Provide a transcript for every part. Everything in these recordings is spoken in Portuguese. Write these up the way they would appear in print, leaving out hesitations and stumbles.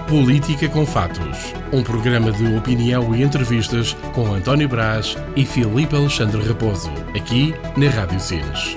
Política com Fatos, um programa de opinião e entrevistas com António Brás e Filipe Alexandre Raposo, aqui na Rádio Sines.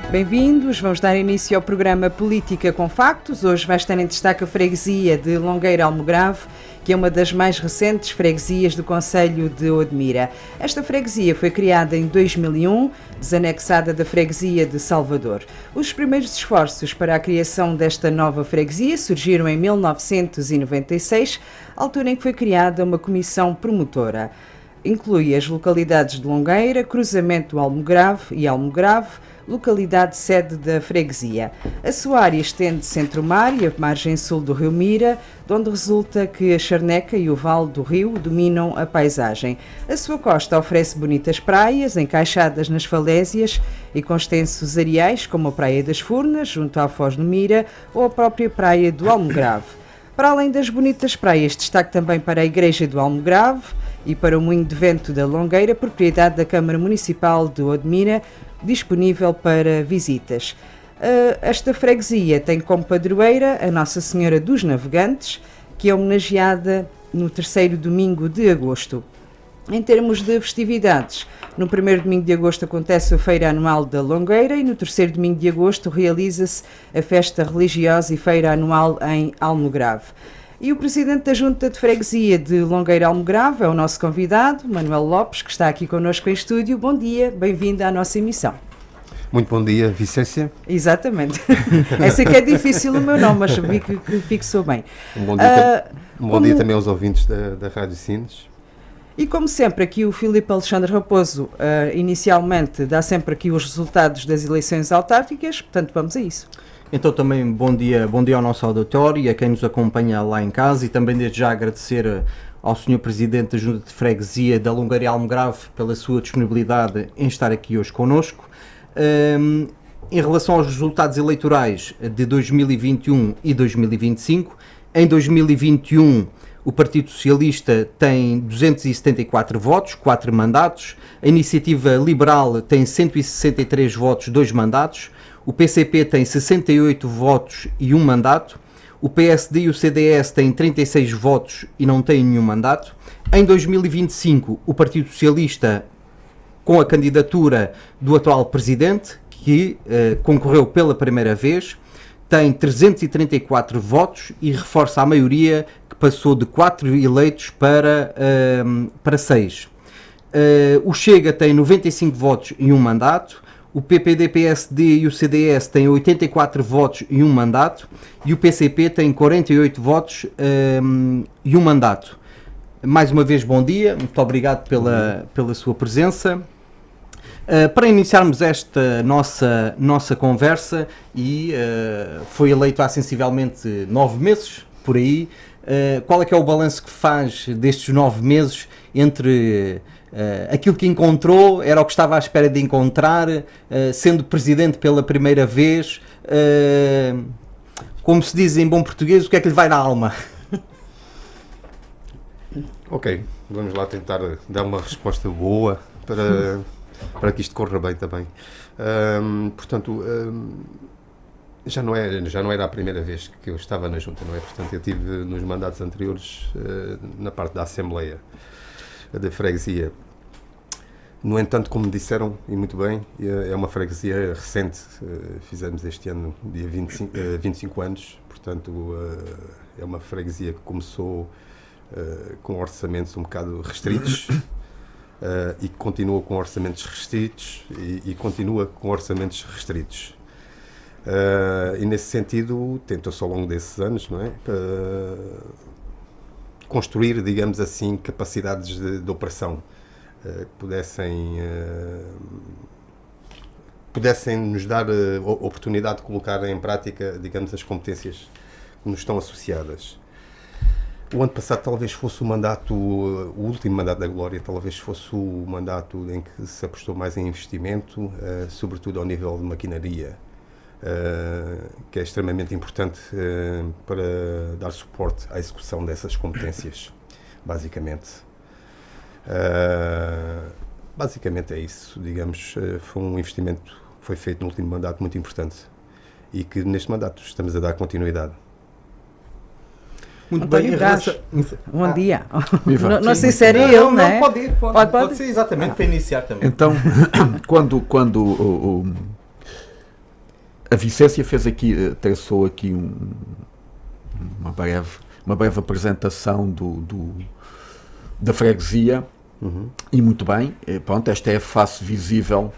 Bem-vindos, vamos dar início ao programa Política com Factos. Hoje vai estar em destaque a freguesia de Longueira Almograve, que é uma das mais recentes freguesias do concelho de Odmira. Esta freguesia foi criada em 2001, desanexada da freguesia de Salvador. Os primeiros esforços para a criação desta nova freguesia surgiram em 1996, altura em que foi criada uma comissão promotora. Inclui as localidades de Longueira, Cruzamento Almograve e Almograve, localidade sede da freguesia. A sua área estende-se entre o mar e a margem sul do rio Mira, de onde resulta que a charneca e o vale do rio dominam a paisagem. A sua costa oferece bonitas praias, encaixadas nas falésias e com extensos areais, como a Praia das Furnas, junto à Foz do Mira, ou a própria Praia do Almograve. Para além das bonitas praias, destaque também para a Igreja do Almograve e para o Moinho de Vento da Longueira, propriedade da Câmara Municipal de Odmira, disponível para visitas. Esta freguesia tem como padroeira a Nossa Senhora dos Navegantes, que é homenageada no terceiro domingo de agosto. Em termos de festividades, no primeiro domingo de agosto acontece a Feira Anual da Longueira e no terceiro domingo de agosto realiza-se a Festa Religiosa e Feira Anual em Almograve. E o Presidente da Junta de Freguesia de Longueira Almograve é o nosso convidado, Manuel Lopes, que está aqui connosco em estúdio. Bom dia, bem-vindo à nossa emissão. Muito bom dia, Vicência. Exatamente. Essa que é difícil o meu nome, mas vi que fixou bem. Um bom dia também aos ouvintes da Rádio Sines. E como sempre, aqui o Filipe Alexandre Raposo, inicialmente, dá sempre aqui os resultados das eleições autárquicas, portanto vamos a isso. Então também bom dia ao nosso auditório e a quem nos acompanha lá em casa, e também desde já agradecer ao Sr. Presidente da Junta de Freguesia da Longueira Almograve pela sua disponibilidade em estar aqui hoje connosco. Em relação aos resultados eleitorais de 2021 e 2025, em 2021 o Partido Socialista tem 274 votos, 4 mandatos, a Iniciativa Liberal tem 163 votos, 2 mandatos, o PCP tem 68 votos e 1 mandato, o PSD e o CDS têm 36 votos e não têm nenhum mandato. Em 2025, o Partido Socialista, com a candidatura do atual Presidente, que concorreu pela primeira vez, tem 334 votos e reforça a maioria, que passou de 4 eleitos para 6. O Chega tem 95 votos e 1 mandato. O PPD, PSD e o CDS têm 84 votos e 1 mandato, e o PCP tem 48 votos e 1 mandato. Mais uma vez, bom dia, muito obrigado pela sua presença. Para iniciarmos esta nossa conversa, e foi eleito há sensivelmente 9 meses, por aí, qual é que é o balanço que faz destes 9 meses entre... aquilo que encontrou, era o que estava à espera de encontrar, sendo presidente pela primeira vez, como se diz em bom português, o que é que lhe vai na alma? Ok, vamos lá tentar dar uma resposta boa para que isto corra bem também. Portanto, já não era a primeira vez que eu estava na Junta, não é? Portanto, eu tive nos mandatos anteriores na parte da Assembleia da Freguesia. No entanto, como disseram, e muito bem, é uma freguesia recente, fizemos este ano, dia 25 anos, portanto, é uma freguesia que começou com orçamentos um bocado restritos e que continua com orçamentos restritos e continua com orçamentos restritos. E nesse sentido, tentou-se ao longo desses anos, não é? Construir, digamos assim, capacidades de operação que pudessem nos dar a oportunidade de colocar em prática, digamos, as competências que nos estão associadas. O ano passado talvez fosse o último mandato da Glória, talvez fosse o mandato em que se apostou mais em investimento, sobretudo ao nível de maquinaria, que é extremamente importante para dar suporte à execução dessas competências, basicamente. Basicamente é isso, digamos, foi um investimento foi feito no último mandato muito importante e que neste mandato estamos a dar continuidade. Muito António bem, Brás, bom dia. Viva. Não sei se era ele, não é? Pode ir, Pode? pode ser exatamente para iniciar também. Então, quando a Vicência fez aqui, traçou aqui uma breve apresentação da freguesia, e muito bem, pronto, esta é a face visível,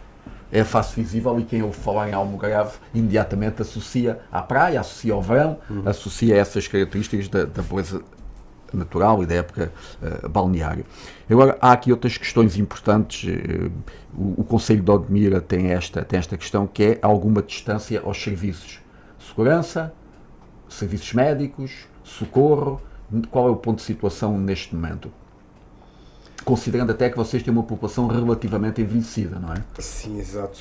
e quem ouve falar em Almograve imediatamente associa à praia, associa ao verão, associa a essas características da beleza natural e da época balneária. Agora, há aqui outras questões importantes. O Concelho de Odmira tem esta questão, que é alguma distância aos serviços. Segurança, serviços médicos, socorro. Qual é o ponto de situação neste momento? Considerando até que vocês têm uma população relativamente envelhecida, não é? Sim, exato.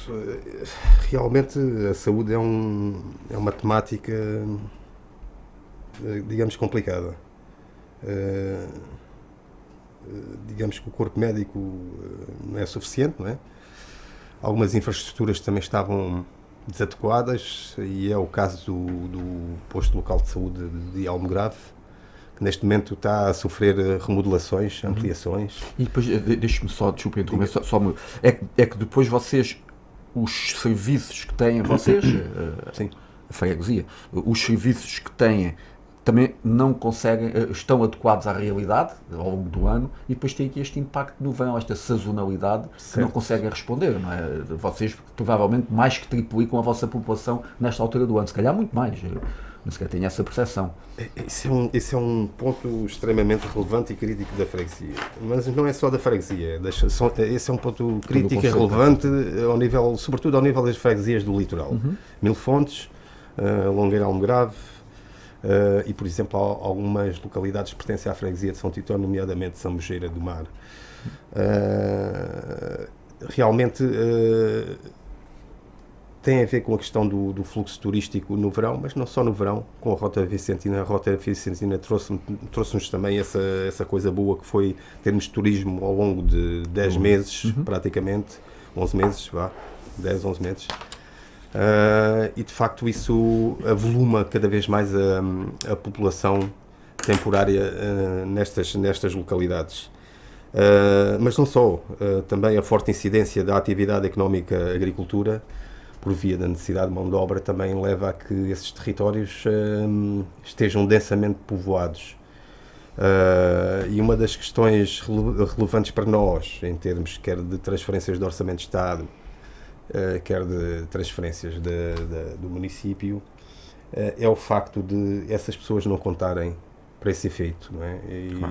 Realmente a saúde é uma temática, digamos, complicada. Digamos que o corpo médico não é suficiente, não é? Algumas infraestruturas também estavam desadequadas e é o caso do posto local de saúde de Almograve, que neste momento está a sofrer remodelações, ampliações. E depois, deixe-me só, desculpe interromper, é que depois vocês, os serviços que têm, vocês, Sim. a freguesia, os serviços que têm também não conseguem, estão adequados à realidade ao longo do ano, e depois tem aqui este impacto no verão, esta sazonalidade, que não conseguem responder, não é? Vocês provavelmente mais que triplicam a vossa população nesta altura do ano, se calhar muito mais, não sequer tenho essa percepção. Esse é um ponto extremamente relevante e crítico da freguesia, mas não é só da freguesia, esse é um ponto crítico e relevante, sobretudo ao nível das freguesias do litoral. Milfontes, Longueira Almograve, e, por exemplo, algumas localidades que pertencem à freguesia de São Tito, nomeadamente São Mogeira do Mar. Realmente tem a ver com a questão do fluxo turístico no verão, mas não só no verão, com a Rota Vicentina. A Rota Vicentina trouxe-nos também essa coisa boa que foi termos turismo ao longo de 10 meses, praticamente, 11 meses, 10, 11 meses. E de facto isso avoluma cada vez mais a população temporária nestas localidades. Mas não só, também a forte incidência da atividade económica agricultura, por via da necessidade de mão de obra, também leva a que esses territórios estejam densamente povoados. E uma das questões relevantes para nós, em termos quer de transferências do Orçamento de Estado, quer de transferências do município, é o facto de essas pessoas não contarem para esse efeito, não é?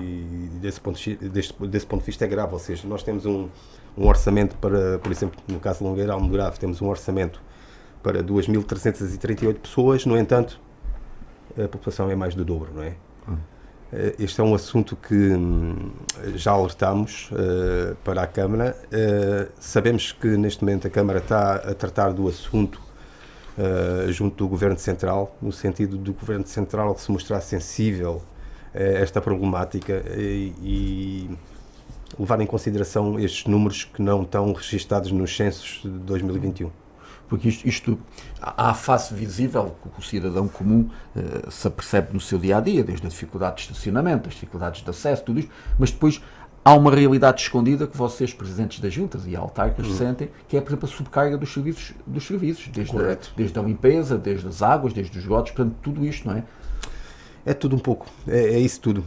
E desse ponto de vista é grave, ou seja, nós temos um orçamento para, por exemplo, no caso de Longueira Almograve, temos um orçamento para 2.338 pessoas, no entanto, a população é mais do dobro, não é? Este é um assunto que já alertámos para a Câmara. Sabemos que neste momento a Câmara está a tratar do assunto junto do Governo Central, no sentido do Governo Central se mostrar sensível a esta problemática e levar em consideração estes números que não estão registados nos censos de 2021. Porque isto há a face visível que o cidadão comum se apercebe no seu dia-a-dia, desde a dificuldade de estacionamento, as dificuldades de acesso, tudo isto, mas depois há uma realidade escondida que vocês, presidentes das juntas e autarcas, sentem, que é, por exemplo, a subcarga dos serviços, desde a limpeza, desde as águas, desde os esgotos, portanto, tudo isto, não é? É tudo um pouco, é isso tudo.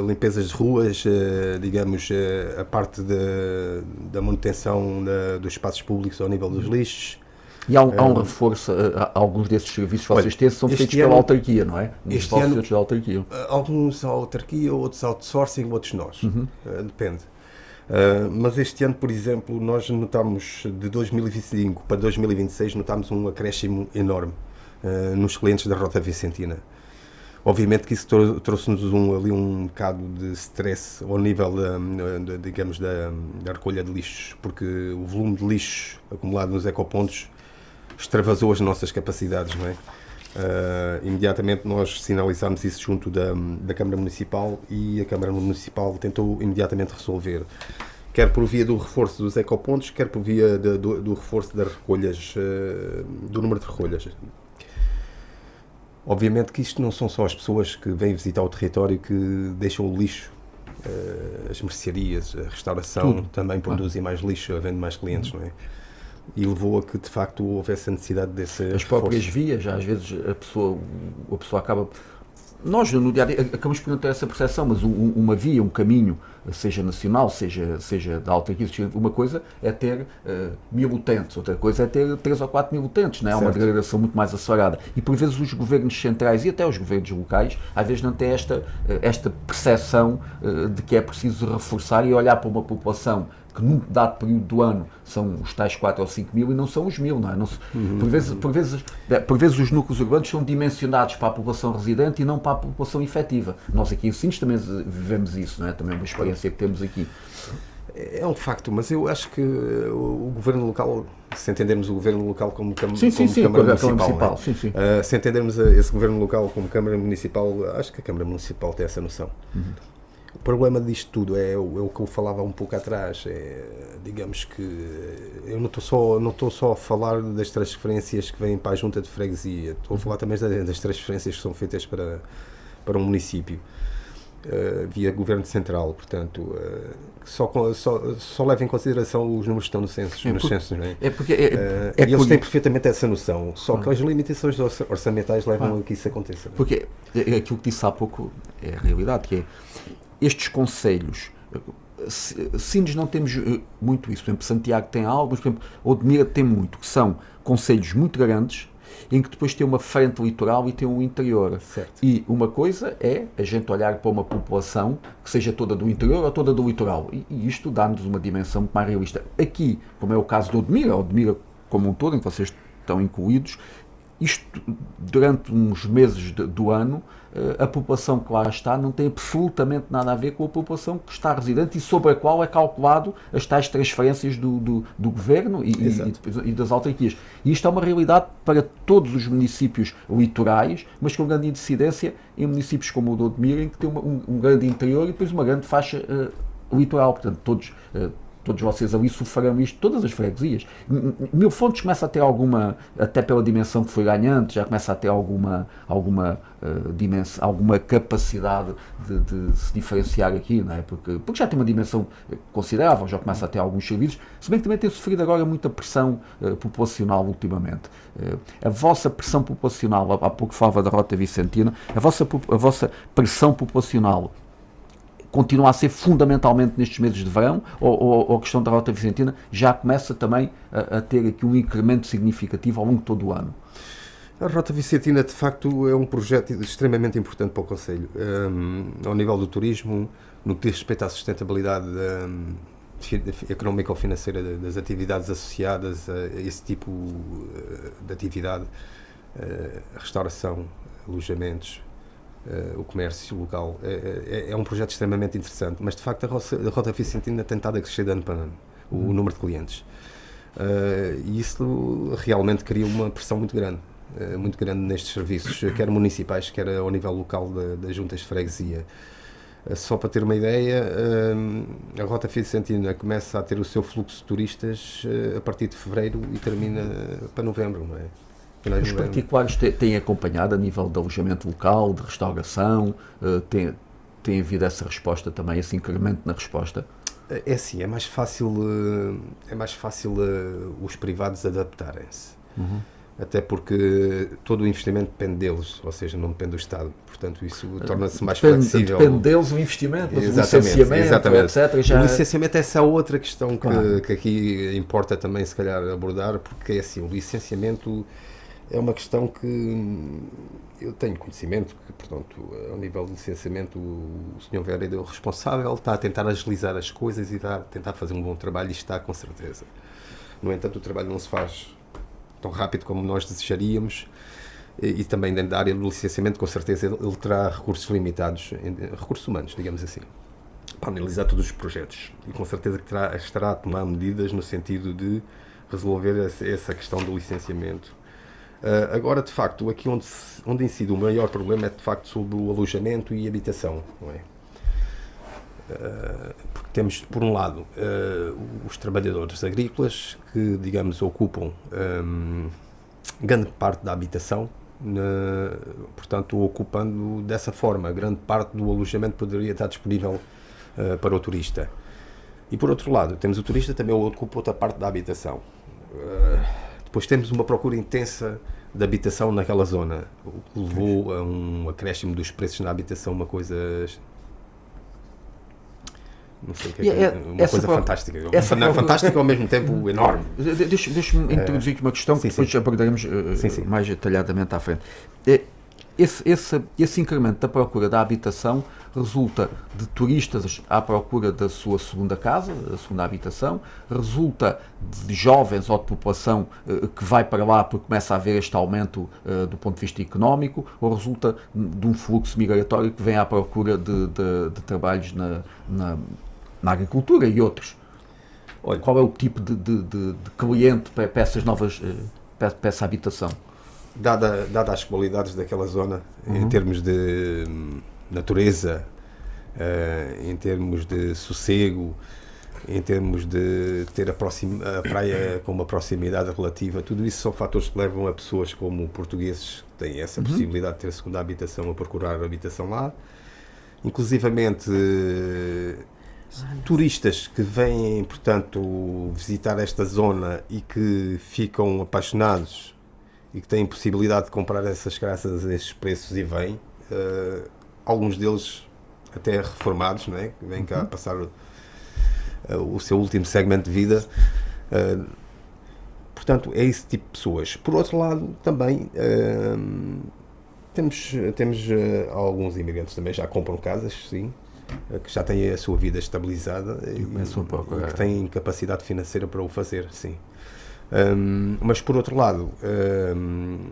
Limpezas de ruas, digamos, a parte da manutenção dos espaços públicos ao nível dos lixos. E há um reforço, alguns desses serviços que vocês têm são feitos pela autarquia, não é? Este ano, da autarquia. alguns a autarquia, outros outsourcing, outros nós. Depende. Mas este ano, por exemplo, nós notamos, de 2025 para 2026, notamos um acréscimo enorme nos clientes da Rota Vicentina. Obviamente que isso trouxe-nos ali um bocado de stress ao nível digamos, da recolha de lixos, porque o volume de lixo acumulado nos ecopontos extravasou as nossas capacidades, não é? Imediatamente nós sinalizámos isso junto da Câmara Municipal e a Câmara Municipal tentou imediatamente resolver. quer por via do reforço dos ecopontos, quer por via do reforço das recolhas, do número de recolhas. Obviamente que isto não são só as pessoas que vêm visitar o território que deixam o lixo. As mercearias, a restauração também produzem mais lixo, havendo mais clientes, não é? E levou a que, de facto, houvesse a necessidade desse As próprias vias, às vezes a pessoa acaba... Nós, no dia a dia, acabamos por não ter essa percepção, mas uma via, um caminho, seja nacional, seja da autarquia, uma coisa é ter 1000 utentes, outra coisa é ter 3 ou 4 mil utentes, não é? Há uma degradação muito mais acelerada. E por vezes os governos centrais e até os governos locais, às vezes não têm esta percepção de que é preciso reforçar e olhar para uma população que num dado período do ano são os tais 4 ou 5 mil e não são os 1000, não é? Por vezes os núcleos urbanos são dimensionados para a população residente e não para a população efetiva. Nós aqui em Sines também vivemos isso, não é? Também é uma experiência que temos aqui. É um facto, mas eu acho que o governo local, se entendermos o governo local como Câmara Municipal, se entendermos esse governo local como Câmara Municipal, acho que a Câmara Municipal tem essa noção. O problema disto tudo é o que eu falava um pouco atrás, digamos que eu não estou só a falar das transferências que vêm para a junta de freguesia, estou a falar também das transferências que são feitas para um município, via governo central, portanto, só leva em consideração os números que estão nos censos, não é? E eles têm perfeitamente essa noção, só que as limitações orçamentais levam a que isso aconteça. Porque aquilo que disse há pouco é a realidade, que é estes concelhos, Sines não temos muito isso, por exemplo, Santiago tem algo, por exemplo, Odmira tem muito, que são concelhos muito grandes, em que depois tem uma frente litoral e tem um interior. Certo. E uma coisa é a gente olhar para uma população que seja toda do interior ou toda do litoral, e isto dá-nos uma dimensão muito mais realista. Aqui, como é o caso de Odmira como um todo, em que vocês estão incluídos, isto, durante uns meses do ano, a população que lá está não tem absolutamente nada a ver com a população que está residente e sobre a qual é calculado as tais transferências do governo e das autarquias. E isto é uma realidade para todos os municípios litorais, mas com grande incidência em municípios como o de Odmira, em que tem um grande interior e depois uma grande faixa litoral. Portanto, todos vocês ali sofrerão isto, todas as freguesias. Mil Fontes começa a ter alguma, até pela dimensão que foi ganhando, já começa a ter alguma dimensão, alguma capacidade de se diferenciar aqui, não é? Porque já tem uma dimensão considerável, já começa a ter alguns serviços, se bem que também tem sofrido agora muita pressão populacional ultimamente. A vossa pressão populacional, há pouco falava da Rota Vicentina, a vossa pressão populacional continua a ser fundamentalmente nestes meses de verão, ou a questão da Rota Vicentina já começa também a ter aqui um incremento significativo ao longo de todo o ano? A Rota Vicentina, de facto, é um projeto extremamente importante para o Concelho, ao nível do turismo, no que diz respeito à sustentabilidade económica ou financeira das atividades associadas a esse tipo de atividade, restauração, alojamentos, o comércio local. É um projeto extremamente interessante, mas de facto a Rota Vicentina tem estado a crescer de ano para ano, o número de clientes. E isso realmente cria uma pressão muito grande nestes serviços, quer municipais, quer ao nível local das juntas de freguesia. Só para ter uma ideia, a Rota Vicentina começa a ter o seu fluxo de turistas a partir de fevereiro e termina para novembro, não é? Os particulares têm acompanhado a nível de alojamento local, de restauração, tem havido essa resposta também, esse incremento na resposta? É assim, é mais fácil os privados adaptarem-se. Até porque todo o investimento depende deles, ou seja, não depende do Estado. Portanto, isso torna-se mais flexível. Depende deles o investimento, mas o licenciamento, etc. O licenciamento é essa outra questão que aqui importa também, se calhar, abordar, porque é assim, o licenciamento é uma questão que eu tenho conhecimento, que, portanto, ao nível de licenciamento, o Sr. Vereador responsável está a tentar agilizar as coisas e está a tentar fazer um bom trabalho, e está com certeza. No entanto, o trabalho não se faz tão rápido como nós desejaríamos, e também dentro da área do licenciamento, com certeza, ele terá recursos limitados, recursos humanos, digamos assim, para analisar todos os projetos, e com certeza que estará a tomar medidas no sentido de resolver essa questão do licenciamento. Agora, de facto, aqui onde incide o maior problema é, de facto, sobre o alojamento e habitação, não é? Porque temos, por um lado, os trabalhadores agrícolas que, digamos, ocupam grande parte da habitação, portanto, ocupando dessa forma, grande parte do alojamento poderia estar disponível para o turista. E, por outro lado, temos o turista também ocupa outra parte da habitação. Depois temos uma procura intensa de habitação naquela zona, o que levou a um acréscimo dos preços na habitação, uma coisa... Não sei o que é, uma coisa fantástica. Fantástica ao mesmo tempo enorme. Deixa-me introduzir aqui uma questão que depois abordaremos mais detalhadamente à frente. Esse incremento da procura da habitação resulta de turistas à procura da sua segunda casa, a segunda habitação, resulta de jovens ou de população que vai para lá porque começa a haver este aumento do ponto de vista económico, ou resulta de um fluxo migratório que vem à procura de trabalhos na agricultura e outros? Olha, qual é o tipo de cliente para essas novas, para essa habitação? Dada as qualidades daquela zona, em termos de natureza, em termos de sossego, em termos de ter a praia com uma proximidade relativa, tudo isso são fatores que levam a pessoas como portugueses que têm essa possibilidade de ter a segunda habitação a procurar a habitação lá. Inclusivamente turistas que vêm, portanto, visitar esta zona e que ficam apaixonados e que têm possibilidade de comprar essas casas a esses preços e vêm, alguns deles até reformados, não é? Que vêm cá passar o seu último segmento de vida. Portanto, é esse tipo de pessoas. Por outro lado, também temos alguns imigrantes também já compram casas, sim, que já têm a sua vida estabilizada e que têm capacidade financeira para o fazer, sim. Mas por outro lado,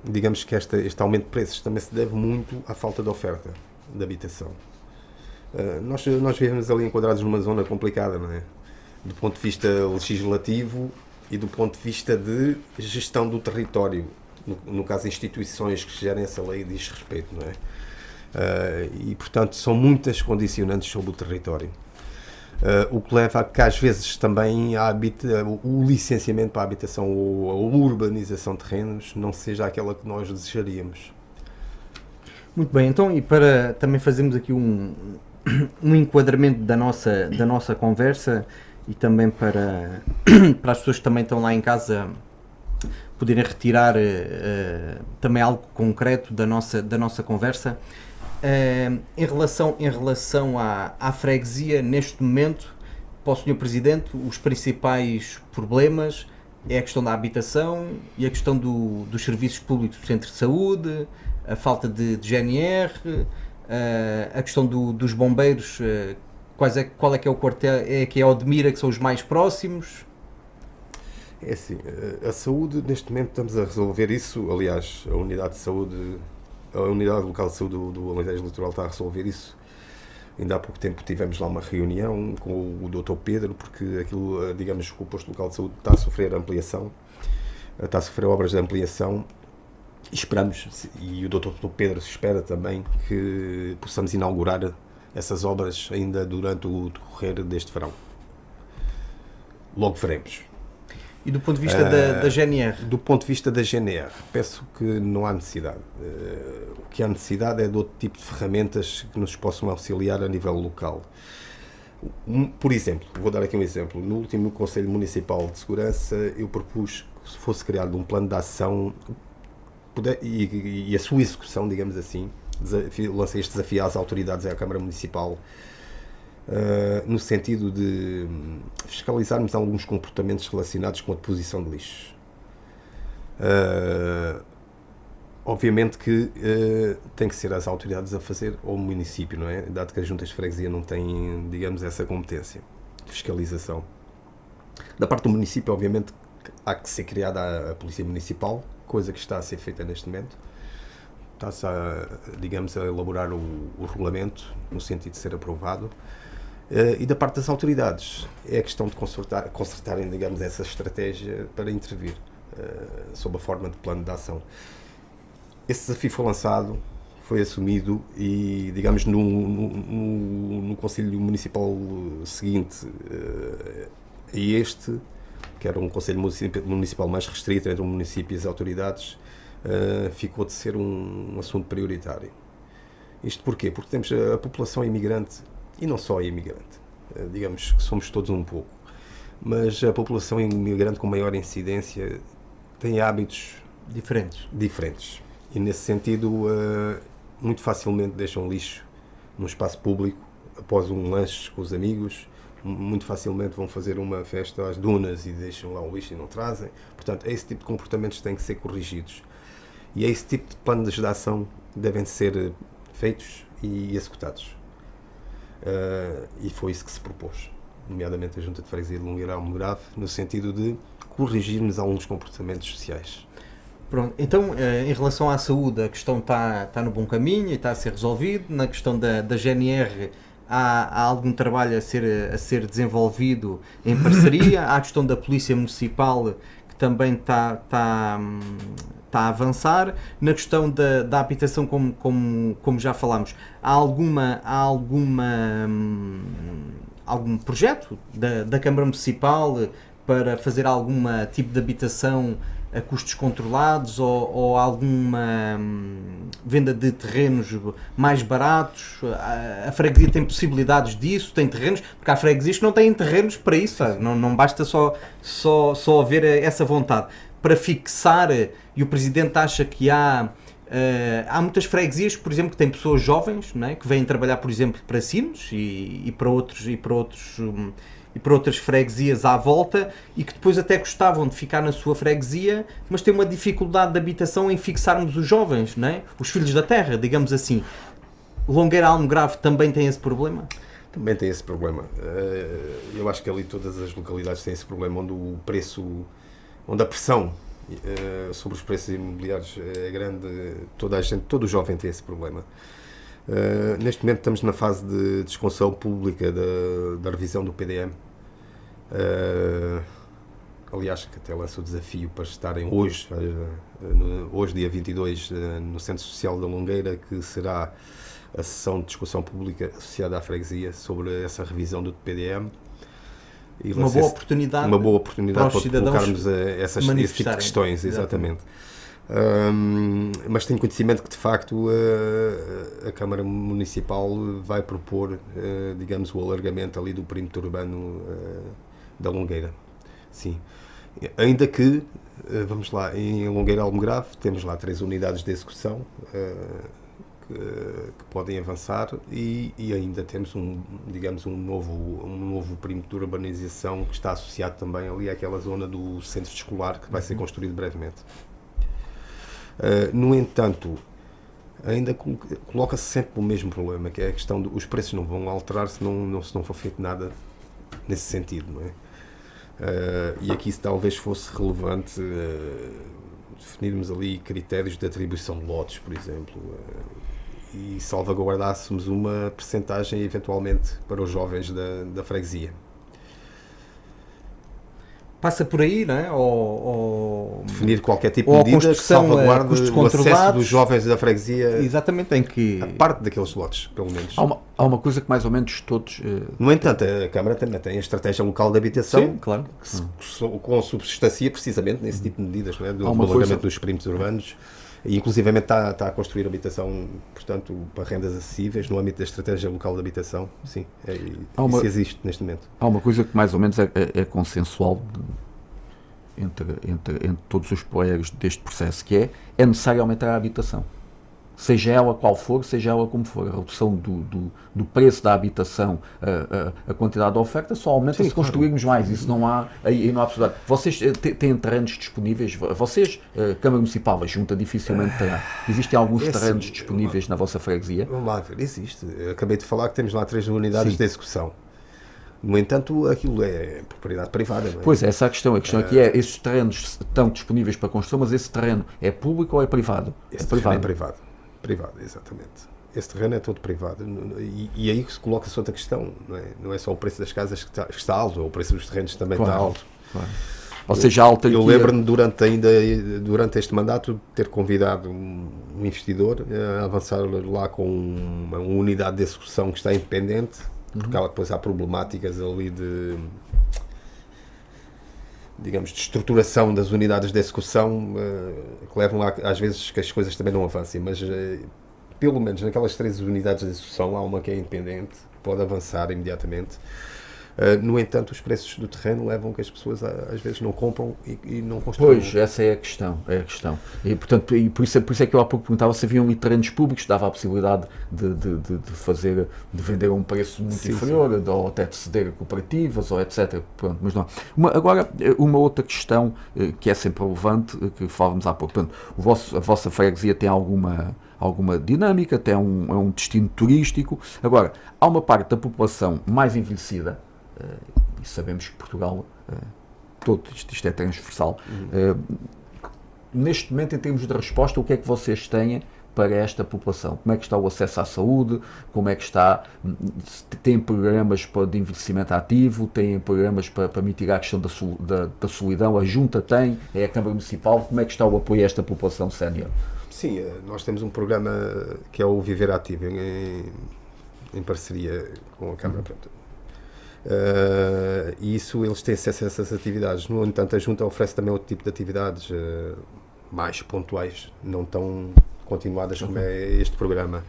digamos que este aumento de preços também se deve muito à falta de oferta de habitação. Nós vivemos ali enquadrados numa zona complicada, não é? Do ponto de vista legislativo e do ponto de vista de gestão do território, no caso instituições que gerem essa lei diz respeito, não é? E portanto são muitas condicionantes sobre o território. O que leva a que às vezes também o licenciamento para a habitação ou a urbanização de terrenos não seja aquela que nós desejaríamos. Muito bem, então, e para também fazermos aqui um enquadramento da nossa conversa e também para as pessoas que também estão lá em casa poderem retirar também algo concreto da nossa conversa, em relação à freguesia, neste momento, para o Sr. Presidente, os principais problemas é a questão da habitação e a questão dos serviços públicos do centro de saúde, a falta de GNR, a questão dos bombeiros, qual é que é o quartel, é que é Odmira, que são os mais próximos? É assim, a saúde, neste momento estamos a resolver isso, aliás, a unidade de saúde, a unidade local de saúde do Alentejo Litoral está a resolver isso. Ainda há pouco tempo tivemos lá uma reunião com o Dr. Pedro, porque aquilo, digamos, o posto local de saúde está a sofrer ampliação, está a sofrer obras de ampliação. Esperamos, e o Dr. Pedro espera também, que possamos inaugurar essas obras ainda durante o decorrer deste verão. Logo veremos. E do ponto de vista da GNR? Do ponto de vista da GNR, penso que não há necessidade. O que há necessidade é de outro tipo de ferramentas que nos possam auxiliar a nível local. Por exemplo, vou dar aqui um exemplo. No último Conselho Municipal de Segurança, eu propus que fosse criado um plano de ação e a sua execução, digamos assim, lancei este desafio às autoridades e à Câmara Municipal, no sentido de fiscalizarmos alguns comportamentos relacionados com a deposição de lixo. Obviamente que tem que ser as autoridades a fazer, ou o município, não é? Dado que as juntas de freguesia não têm, digamos, essa competência de fiscalização. Da parte do município, obviamente, há que ser criada a Polícia Municipal, coisa que está a ser feita neste momento. Está-se a elaborar o regulamento, no sentido de ser aprovado. E da parte das autoridades, é a questão de consertarem, digamos, essa estratégia para intervir, sob a forma de plano de ação. Esse desafio foi lançado, foi assumido e, digamos, no Conselho Municipal seguinte a este, que era um Conselho Municipal mais restrito entre o município e as autoridades, ficou de ser um assunto prioritário. Isto porquê? Porque temos a população imigrante, e não só a imigrante, digamos que somos todos um pouco, mas a população imigrante com maior incidência tem hábitos diferentes. E nesse sentido, muito facilmente deixam lixo no espaço público, após um lanche com os amigos, muito facilmente vão fazer uma festa às dunas e deixam lá o lixo e não trazem. Portanto, esse tipo de comportamentos têm que ser corrigidos. E esse tipo de planos de ação devem ser feitos e executados. E foi isso que se propôs, nomeadamente a Junta de Freguesia de Longueira Almograve, no sentido de corrigirmos alguns comportamentos sociais. Pronto, então, em relação à saúde, a questão está no bom caminho e está a ser resolvido. Na questão da GNR, há algum trabalho a ser desenvolvido em parceria. Há a questão da Polícia Municipal, que também está a avançar. Na questão da habitação, como já falámos, há algum projeto da Câmara Municipal para fazer algum tipo de habitação a custos controlados ou alguma venda de terrenos mais baratos? A freguesia tem possibilidades disso? Tem terrenos? Porque há freguesias que não têm terrenos para isso. Não basta só haver essa vontade. Para fixar, e o Presidente acha que há muitas freguesias, por exemplo, que têm pessoas jovens, não é? Que vêm trabalhar, por exemplo, para Sines e para outras freguesias à volta, e que depois até gostavam de ficar na sua freguesia, mas têm uma dificuldade de habitação em fixarmos os jovens, não é? Os filhos da terra, digamos assim. Longueira Almograve também tem esse problema? Também tem esse problema. Eu acho que ali todas as localidades têm esse problema, onde a pressão sobre os preços imobiliários é grande. Todo jovem tem esse problema. Neste momento estamos na fase de discussão pública da revisão do PDM. Aliás, que até lanço o desafio para estarem hoje dia 22, no Centro Social da Longueira, que será a sessão de discussão pública associada à freguesia sobre essa revisão do PDM. E uma boa oportunidade para colocarmos esse tipo de questões, exatamente. Mas tenho conhecimento que, de facto, a Câmara Municipal vai propor, digamos, o alargamento ali do perímetro urbano da Longueira. Sim. Ainda que, vamos lá, em Longueira Almograve temos lá 3 unidades de execução que podem avançar e ainda temos um novo perímetro de urbanização que está associado também ali àquela zona do centro escolar que vai ser construído brevemente. No entanto, ainda coloca-se sempre o mesmo problema, que é a questão dos preços não vão alterar se não for feito nada nesse sentido, não é? E aqui talvez fosse relevante definirmos ali critérios de atribuição de lotes, por exemplo, e salvaguardássemos uma percentagem eventualmente para os jovens da freguesia. Passa por aí, não é? Ou definir qualquer tipo de medida que salvaguarde o acesso dos jovens da freguesia. Exatamente, em que a parte daqueles lotes, pelo menos. Há uma coisa que mais ou menos todos... No entanto, a Câmara também tem a estratégia local de habitação. Sim, claro. Que consubstancia precisamente nesse tipo de medidas, não é? Do alargamento dos perímetros urbanos. E, inclusivamente, está a construir habitação, portanto, para rendas acessíveis no âmbito da estratégia local de habitação. Sim, isso existe neste momento. Há uma coisa que mais ou menos é consensual entre todos os players deste processo, que é necessário aumentar a habitação. Seja ela qual for, seja ela como for. A redução do preço da habitação, a quantidade de oferta, só aumenta se construirmos mais. Isso não há possibilidade. Vocês têm terrenos disponíveis? Vocês, Câmara Municipal, a Junta dificilmente terá. Existem alguns terrenos disponíveis na vossa freguesia? Vamos lá ver, existe. Acabei de falar que temos lá 3 unidades de execução. No entanto, aquilo é propriedade privada. Não é? Pois é, essa é a questão. A questão aqui é, esses terrenos estão disponíveis para construção, mas esse terreno é público ou é privado? Esse terreno é privado. Privado, exatamente. Esse terreno é todo privado. E aí coloca-se outra questão. Não é só o preço das casas que está alto, o preço dos terrenos também está alto. Claro. Ou seja, a autarquia... Eu lembro-me durante este mandato ter convidado um investidor a avançar lá com uma unidade de execução que está independente, porque depois há problemáticas ali de, digamos, de estruturação das unidades de execução que levam às vezes que as coisas também não avancem, mas pelo menos naquelas 3 unidades de execução há uma que é independente, pode avançar imediatamente. No entanto, os preços do terreno levam que as pessoas às vezes não compram e não construam. Pois, essa é a questão. E, portanto, por isso é que eu há pouco perguntava se haviam terrenos públicos, dava a possibilidade de vender a um preço muito inferior, ou até de ceder a cooperativas, ou etc. Pronto, mas não. Agora, uma outra questão que é sempre relevante, que falávamos há pouco. Portanto, a vossa freguesia tem alguma dinâmica, tem um destino turístico. Agora, há uma parte da população mais envelhecida, e sabemos que Portugal, isto é transversal. Neste momento, em termos de resposta, o que é que vocês têm para esta população? Como é que está o acesso à saúde? Como é que está? Têm programas de envelhecimento ativo? Têm programas para mitigar a questão da solidão? A Junta tem? É a Câmara Municipal? Como é que está o apoio a esta população sénior? Sim, nós temos um programa que é o Viver Ativo, em parceria com a Câmara. E isso, eles têm acesso a essas atividades. No entanto, a Junta oferece também outro tipo de atividades mais pontuais, não tão continuadas como é este programa,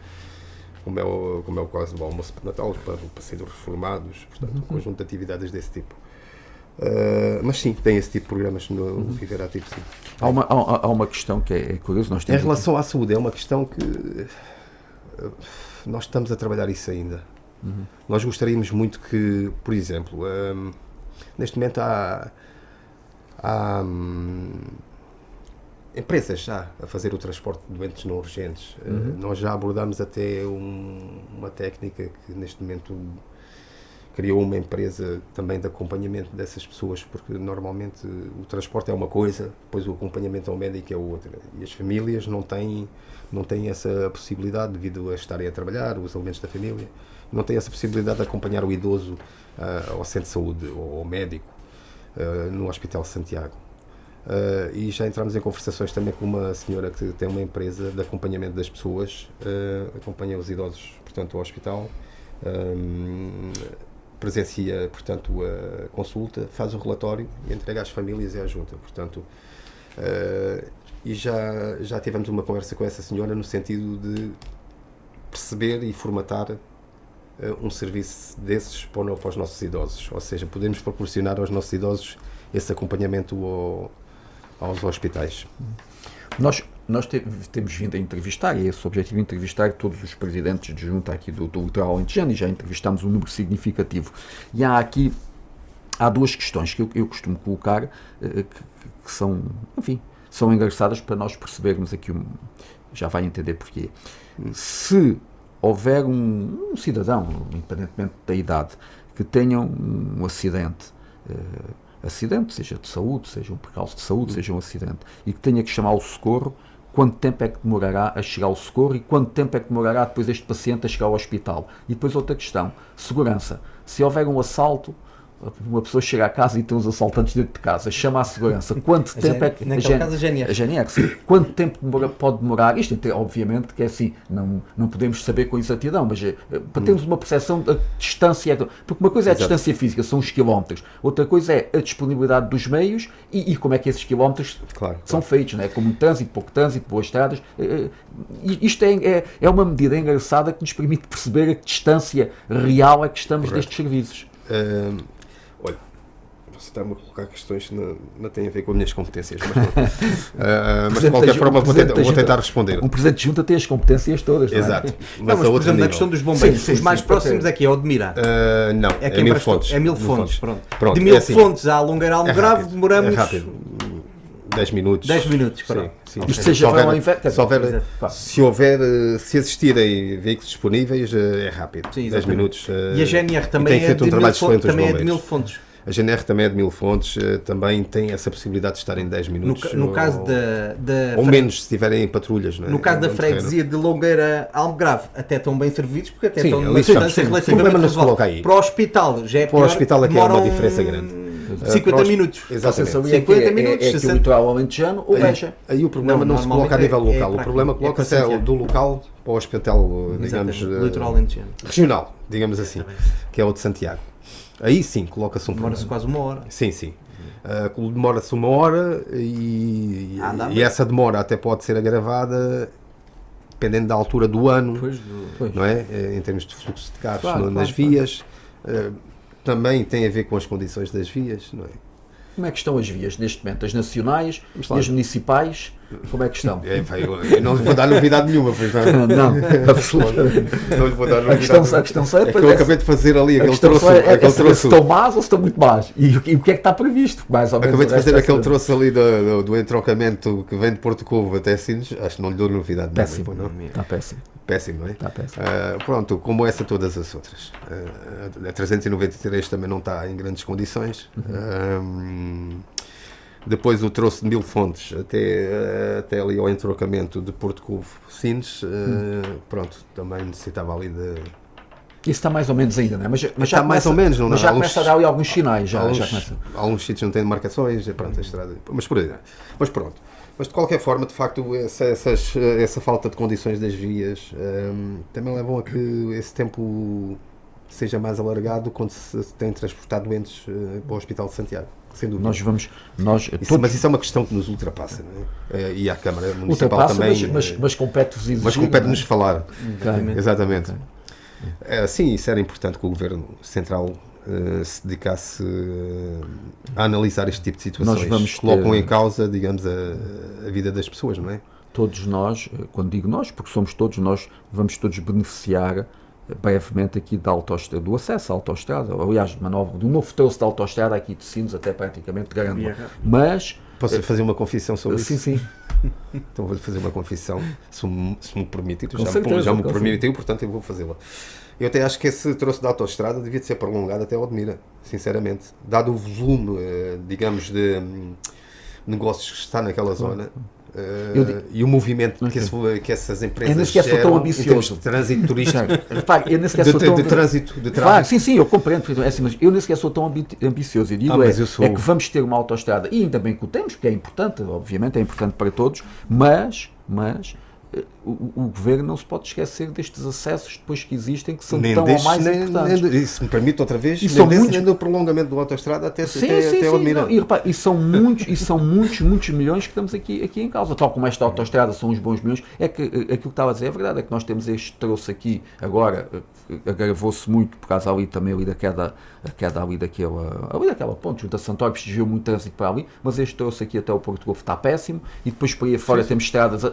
como é o caso do almoço de Natal, para passeio dos reformados, portanto, um conjunto de atividades desse tipo. Mas sim, tem esse tipo de programas no Viver Ativo, sim. Há uma questão que é curiosa. Em relação à saúde, é uma questão que nós estamos a trabalhar isso ainda. Nós gostaríamos muito que, por exemplo, neste momento há empresas já a fazer o transporte de doentes não urgentes. Nós já abordamos até uma técnica que neste momento criou uma empresa também de acompanhamento dessas pessoas, porque normalmente o transporte é uma coisa, depois o acompanhamento ao médico é outra. E as famílias não têm essa possibilidade, devido a estarem a trabalhar, os elementos da família, não têm essa possibilidade de acompanhar o idoso ao centro de saúde ou ao médico no Hospital Santiago. E já entramos em conversações também com uma senhora que tem uma empresa de acompanhamento das pessoas, acompanha os idosos, portanto, ao hospital, presencia, portanto, a consulta, faz o relatório e entrega às famílias e à Junta, portanto, e já tivemos uma conversa com essa senhora no sentido de perceber e formatar um serviço desses para os nossos idosos, ou seja, podemos proporcionar aos nossos idosos esse acompanhamento aos hospitais. Nós temos vindo a entrevistar, e é esse o objetivo, entrevistar todos os presidentes de junta aqui do Litoral Alentejano, e já entrevistámos um número significativo. E há 2 questões que eu costumo colocar que são, enfim, são engraçadas para nós percebermos aqui, já vai entender porquê. Se houver um cidadão, independentemente da idade, que tenha um acidente, seja de saúde, seja um percalço de saúde, seja um acidente, e que tenha que chamar o socorro, quanto tempo é que demorará a chegar ao socorro e quanto tempo é que demorará depois este paciente a chegar ao hospital? E depois outra questão, segurança. Se houver um assalto, uma pessoa chega a casa e tem os assaltantes dentro de casa, chama a segurança. Quanto tempo é que... Naquele caso, a GNR. Quanto tempo pode demorar? Isto, obviamente, que é assim, não podemos saber com exatidão, mas para termos uma percepção da distância... Porque uma coisa é a distância física, são os quilómetros. Outra coisa é a disponibilidade dos meios e como é que esses quilómetros são feitos, não é? Como trânsito, pouco trânsito, boas estradas. Isto é uma medida engraçada que nos permite perceber a que distância real é que estamos destes serviços. Olha, você está-me a colocar questões que não têm a ver com as minhas competências, mas de qualquer forma vou tentar responder. Um presidente de junta tem as competências todas, não é? Exato. Mas por exemplo, na questão dos bombeiros, os mais próximos aqui é o de Mira. Não, é Mil Fontes. É Mil Fontes, pronto. De Mil Fontes à Longueira Almograve demoramos... É rápido. 10 minutos. 10 minutos, pronto. Sim. Isto seja se existirem veículos disponíveis, é rápido. Sim, 10 minutos. E a GNR também é de Mil Fontes. A GNR também é de Mil Fontes, também tem essa possibilidade de estar em 10 minutos. No caso ou menos, se estiverem em patrulhas. Não é? No caso da freguesia de Longueira Almograve, até estão bem servidos, porque até estão numa distância relativamente razoável. Para o hospital já é pior. Para o hospital aqui há uma diferença grande. 50 minutos. Você Exatamente. sabia 50 que minutos, é que o 60. litoral alentejano ou Beja? Aí o problema não se coloca a nível local, o problema coloca-se do local para o hospital, digamos, litoral alentejano. regional, digamos assim, que é o de Santiago. Aí sim, coloca-se um Demora-se problema. quase uma hora. Sim. Demora-se uma hora e essa demora até pode ser agravada dependendo da altura do ano, não é? Em termos de fluxo de carros nas vias. Também tem a ver com as condições das vias, não é? Como é que estão as vias neste momento? As nacionais, as municipais, como é que estão? Eu não lhe vou dar novidade nenhuma, pois não. Não, absolutamente. Não lhe vou dar A novidade. questão só É que eu acabei de fazer ali aquele troço. Se estão más ou se estão muito más. E o que é que está previsto? Mais ou menos. Acabei de fazer aquele troço ali do entroncamento que vem de Porto Covo até Sines. Acho que não lhe dou novidade péssimo, nenhuma. Não? Está péssimo. Péssimo, não é? Está péssimo. Pronto, como essa todas as outras. A 393 também não está em grandes condições. Depois o troço de Mil Fontes até ali ao entroncamento de Porto Covo Sines, pronto, também necessitava ali de... Isso está mais ou menos ainda, não é? Mas já está começa, mais ou menos, não é? Mas já começa a dar ali alguns sinais. Já começa. Alguns sítios não têm demarcações, pronto, a estrada. Mas por aí. Mas pronto. Mas de qualquer forma, de facto, essa falta de condições das vias também levam a que esse tempo seja mais alargado quando se tem transportado doentes para o Hospital de Santiago. Sem dúvida. Mas isso é uma questão que nos ultrapassa, não é? E a Câmara Municipal também. Mas compete-vos exigir. Mas compete-nos falar. Exatamente. Sim, isso era importante que o Governo Central se dedicasse a analisar este tipo de situações. Colocam em causa, digamos, a vida das pessoas, não é? Todos nós, quando digo nós, porque somos todos nós, vamos todos beneficiar brevemente aqui do acesso à autoestrada, aliás, do novo troço da autoestrada aqui de Sines até praticamente de Garanhuns. Mas... Posso fazer uma confissão sobre isso? Sim. Então vou-lhe fazer uma confissão, se me permitir, já me permitiu, portanto eu vou fazê-la. Eu até acho que esse troço da autoestrada devia de ser prolongado até Odmira, sinceramente. Dado o volume, digamos, de negócios que está naquela zona, e o movimento que essas empresas geram em termos de trânsito turístico, de trânsito. Claro, sim, eu compreendo, mas eu nem sequer sou tão ambicioso. Eu digo é que vamos ter uma autoestrada, e ainda bem que o temos, porque é importante, obviamente é importante para todos, mas o Governo não se pode esquecer destes acessos depois que existem, que são tão ou mais importantes. E se me permite outra vez, nem do prolongamento da autoestrada até Odmira. E são muitos milhões que estamos aqui em causa. Tal como esta autoestrada são uns bons milhões, é que aquilo que estava a dizer é verdade, é que nós temos este troço aqui, agora agravou-se muito por causa ali também ali da queda ali daquela ponte, junto a Santório, desviou muito trânsito para ali, mas este troço aqui até o Porto Covo está péssimo, e depois por aí fora temos estradas,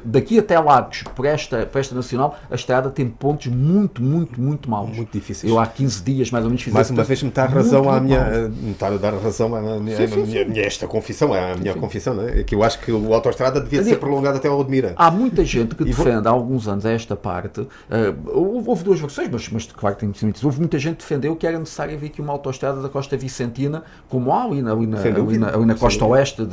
daqui até Lagos, por esta nacional, a estrada tem pontos muito maus. Muito difíceis. Eu há 15 dias mais ou menos fiz mais uma vez me está a dar razão à minha esta confissão, a minha confissão, não é? É que eu acho que a autoestrada devia ser prolongada até ao Odmira. Há muita gente que defende há alguns anos esta parte, houve duas versões, mas claro que tem muitos. Houve muita gente que defendeu que era necessário haver aqui uma autoestrada da Costa Vicentina, como há ali na costa oeste,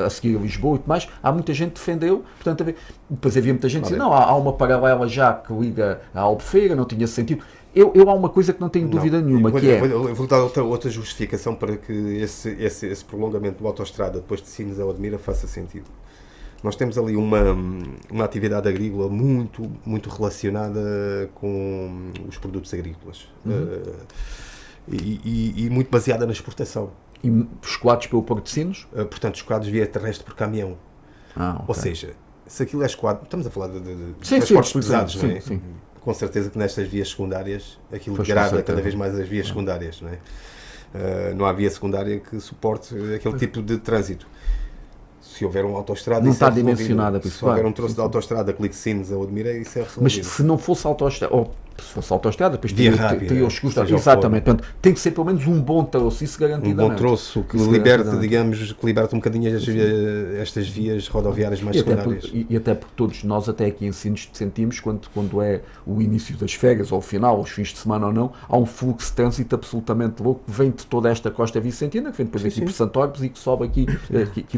a seguir a Lisboa e tudo mais. Há muita gente que defendeu, portanto, depois havia muita gente que dizia, não, há uma paralela já que liga à Albufeira, não tinha sentido. Eu há uma coisa que não tenho dúvida nenhuma, Eu vou dar outra justificação para que esse prolongamento da autoestrada depois de Sines a Odmira faça sentido. Nós temos ali uma atividade agrícola muito relacionada com os produtos agrícolas e muito baseada na exportação. E escoados pelo Porto de Sines? Portanto, escoados via terrestre por caminhão. Okay. Ou seja, se aquilo é escoado, estamos a falar de transportes pesados, não é? Sim. Com certeza que nestas vias secundárias aquilo degrada cada vez mais as vias secundárias, não é? Não há via secundária que suporte aquele tipo de trânsito. Se houver uma autoestrada, não está dimensionada para isso. Se houver um troço de autoestrada que ligue Sines a Odmira, isso é resolvido. Mas se não fosse autoestrada, ou se fosse autoestrada, depois teria os custos. Exatamente. Portanto, tem que ser pelo menos um bom troço, isso garantidamente. Um bom troço que liberte um bocadinho estas vias rodoviárias mais secundárias. E até porque todos nós, até aqui em Sines, sentimos quando é o início das férias, ou o final, os fins de semana ou não, há um fluxo de trânsito absolutamente louco que vem de toda esta costa vicentina, que vem depois aqui por Santório e que sobe aqui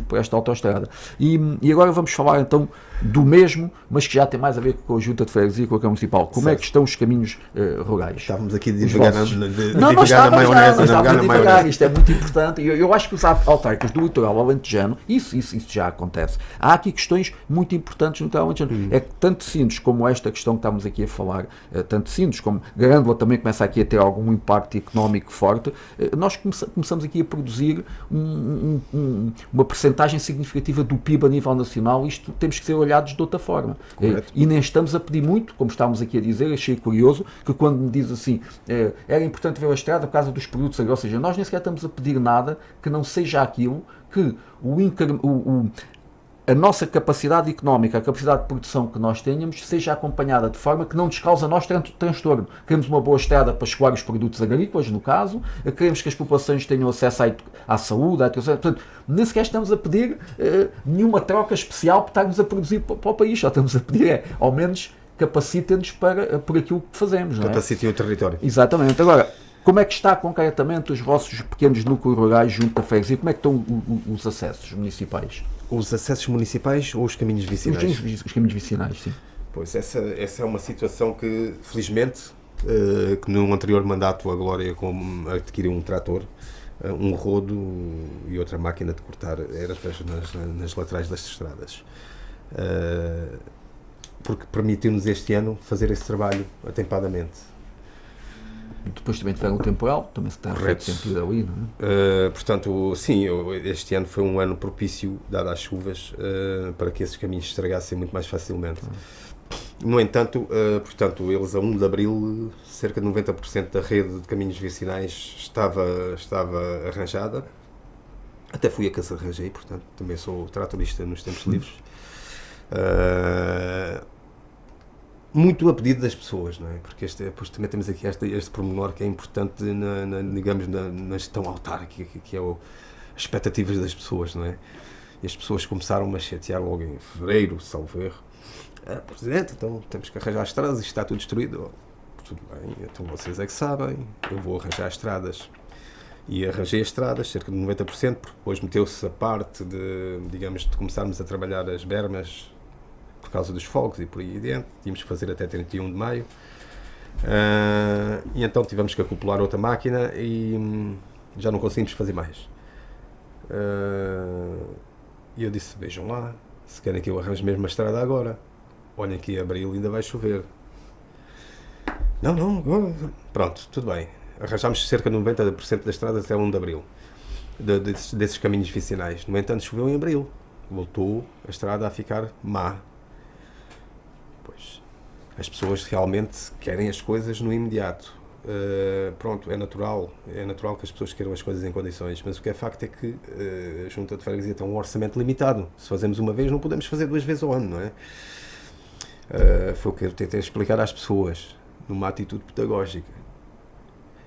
por esta autoestrada. E agora vamos falar então do mesmo, mas que já tem mais a ver com a Junta de Freguesia e com a Câmara Municipal. Como é que estão os caminhos caminhos rurais. Estávamos aqui a Os divagar vossos. na Nós maionese, estávamos navegar a na divagar, maionese. isto é muito importante. Eu acho que os autárquicos do litoral alentejano, isso já acontece. Há aqui questões muito importantes no litoral alentejano. É que tanto Sines como esta questão que estamos aqui a falar, tanto Sines como Grândola também começa aqui a ter algum impacto económico forte, nós começamos aqui a produzir uma percentagem significativa do PIB a nível nacional. Isto temos que ser olhados de outra forma. E nem estamos a pedir muito, como estávamos aqui a dizer. Achei curioso que quando me diz assim, era importante ver a estrada por causa dos produtos agrícolas, ou seja, nós nem sequer estamos a pedir nada que não seja aquilo que a nossa capacidade económica, a capacidade de produção que nós tenhamos, seja acompanhada de forma que não nos cause a nós transtorno. Queremos uma boa estrada para escoar os produtos agrícolas, no caso, queremos que as populações tenham acesso à saúde, à educação. Portanto, nem sequer estamos a pedir nenhuma troca especial por estarmos a produzir para o país, só estamos a pedir ao menos capacitem-nos por aquilo que fazemos. Capacitem o território. Exatamente. Agora, como é que está concretamente os vossos pequenos núcleos rurais junto da freguesia? Como é que estão os acessos municipais? Os acessos municipais ou os caminhos vicinais? Os caminhos vicinais, sim. Pois, essa é uma situação que, felizmente, que no anterior mandato a Glória adquiriu um trator, um rodo e outra máquina de cortar ervas nas laterais das estradas. Porque permitiu-nos este ano fazer esse trabalho atempadamente. Depois também tiveram um temporal, também se tem feito sentido ali, não é? Portanto, sim, este ano foi um ano propício, dado às chuvas, para que esses caminhos se estragassem muito mais facilmente. No entanto, portanto, eles a 1 de Abril, cerca de 90% da rede de caminhos vicinais estava arranjada. Até fui a que as arranjei, portanto, também sou tratorista nos tempos livres. Muito a pedido das pessoas, não é? Porque depois também temos aqui este pormenor que é importante na gestão autárquica, que é as expectativas das pessoas, não é? E as pessoas começaram a chatear logo em fevereiro, salvo erro. Presidente, então temos que arranjar estradas, isto está tudo destruído. Tudo bem, então vocês é que sabem, eu vou arranjar estradas. E arranjei as estradas, cerca de 90%, porque depois meteu-se a parte de começarmos a trabalhar as bermas por causa dos fogos e por aí dentro. Tínhamos que fazer até 31 de maio. E então tivemos que acoplar outra máquina e já não conseguimos fazer mais. E eu disse, vejam lá, se querem que eu arranje mesmo a estrada agora, olhem que em Abril ainda vai chover. Não, agora. Pronto, tudo bem. Arranjámos cerca de 90% das estradas até 1 de Abril, desses caminhos vicinais. No entanto, choveu em Abril. Voltou a estrada a ficar má. Pois, as pessoas realmente querem as coisas no imediato. Pronto, é natural que as pessoas queiram as coisas em condições, mas o que é facto é que a Junta de Freguesia tem um orçamento limitado. Se fazemos uma vez, não podemos fazer 2 vezes ao ano, não é? Foi o que eu tentei explicar às pessoas, numa atitude pedagógica.